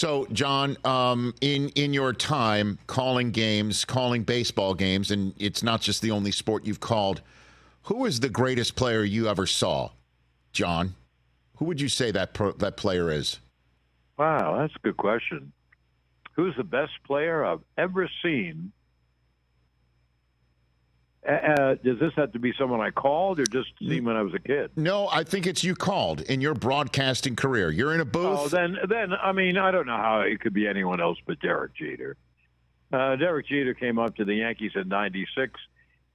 So, John, in your time calling games, calling baseball games, and it's not just the only sport you've called, who is the greatest player you ever saw, John? Who would you say that player is? Wow, that's a good question. Who's the best player I've ever seen? Does this have to be someone I called or just seen when I was a kid? No, I think it's you called in your broadcasting career. You're in a booth. Oh, then I mean, I don't know how it could be anyone else but Derek Jeter. Derek Jeter came up to the Yankees in '96,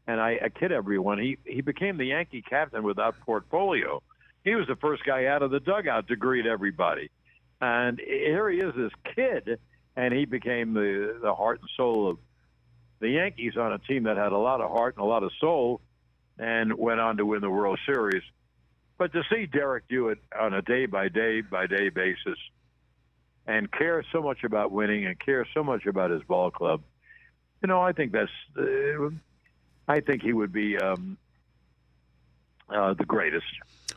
and I kid everyone, he became the Yankee captain without portfolio. He was the first guy out of the dugout to greet everybody. And here he is, this kid, and he became the heart and soul of the Yankees on a team that had a lot of heart and a lot of soul and went on to win the World Series. But to see Derek do it on a day-by-day basis and care so much about winning and care so much about his ball club, I think I think he would be the greatest.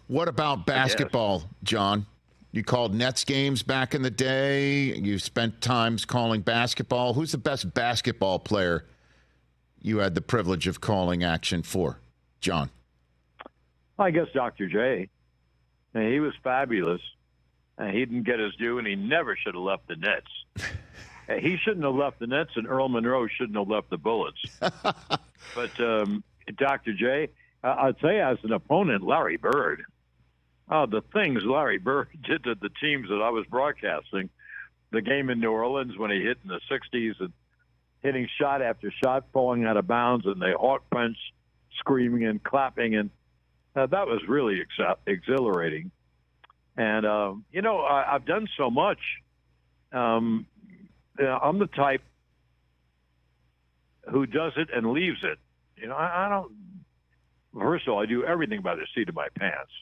What about basketball, John? You called Nets games back in the day. You spent times calling basketball. Who's the best basketball player you had the privilege of calling action for, John? I guess Dr. J. He was fabulous. He didn't get his due, and he never should have left the Nets. He shouldn't have left the Nets, and Earl Monroe shouldn't have left the Bullets. But Dr. J, I'd say as an opponent, Larry Bird. Oh, the things Larry Bird did to the teams that I was broadcasting. The game in New Orleans when he hit in the 60s and hitting shot after shot, falling out of bounds, and they hawk punch, screaming and clapping. And that was really exhilarating. And, I've done so much. I'm the type who does it and leaves it. I don't – first of all, I do everything by the seat of my pants.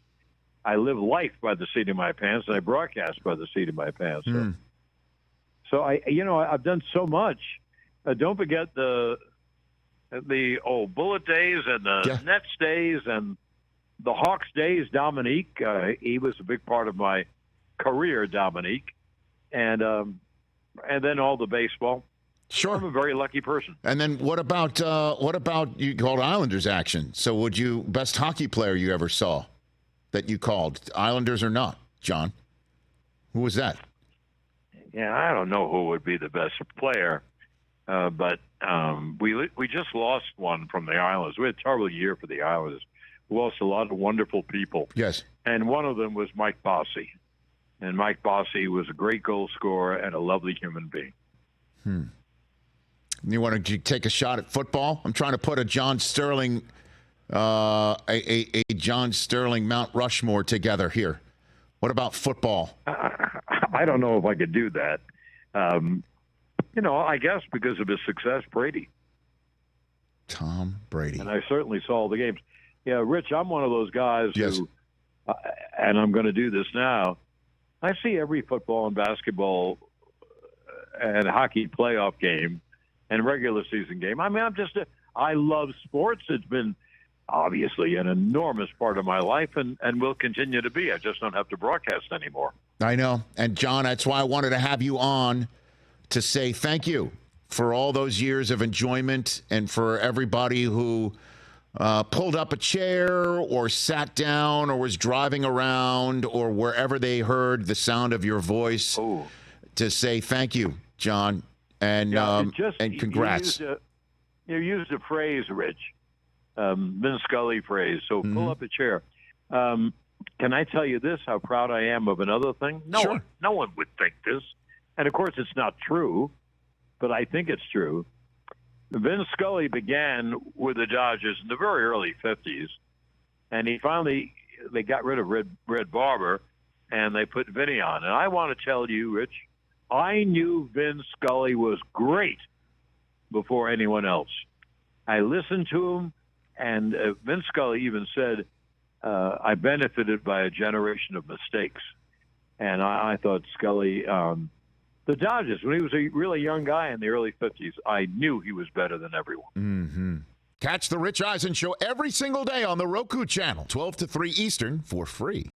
I live life by the seat of my pants, and I broadcast by the seat of my pants. So I've done so much. Don't forget the old Bullet days and the Nets days and the Hawks days. Dominique, he was a big part of my career, Dominique, and then all the baseball. Sure, I'm a very lucky person. And then what about you called Islanders action? So would you best hockey player you ever saw that you called, Islanders or not, John? Who was that? Yeah, I don't know who would be the best player, but we just lost one from the Islanders. We had a terrible year for the Islanders. We lost a lot of wonderful people. Yes. And one of them was Mike Bossy. And Mike Bossy was a great goal scorer and a lovely human being. You want to take a shot at football? I'm trying to put a John Sterling a John Sterling Mount Rushmore together here. What about football? I don't know if I could do that. I guess because of his success, Brady. Tom Brady. And I certainly saw the games. Yeah, Rich, I'm one of those guys who, and I'm going to do this now, I see every football and basketball and hockey playoff game and regular season game. I mean, I love sports. It's been obviously an enormous part of my life and will continue to be. I just don't have to broadcast anymore. I know. And, John, that's why I wanted to have you on to say thank you for all those years of enjoyment and for everybody who pulled up a chair or sat down or was driving around or wherever they heard the sound of your voice to say thank you, John, and congrats. You used a phrase, Rich, Vin Scully phrase, so pull up a chair. Can I tell you this, how proud I am of another thing? No one would think this. And, of course, it's not true, but I think it's true. Vin Scully began with the Dodgers in the very early 50s, and they got rid of Red Barber, and they put Vinny on. And I want to tell you, Rich, I knew Vin Scully was great before anyone else. I listened to him, and Vin Scully even said, I benefited by a generation of mistakes. And I thought Scully, the Dodgers, when he was a really young guy in the early 50s, I knew he was better than everyone. Mm-hmm. Catch the Rich Eisen Show every single day on the Roku channel, 12 to 3 Eastern, for free.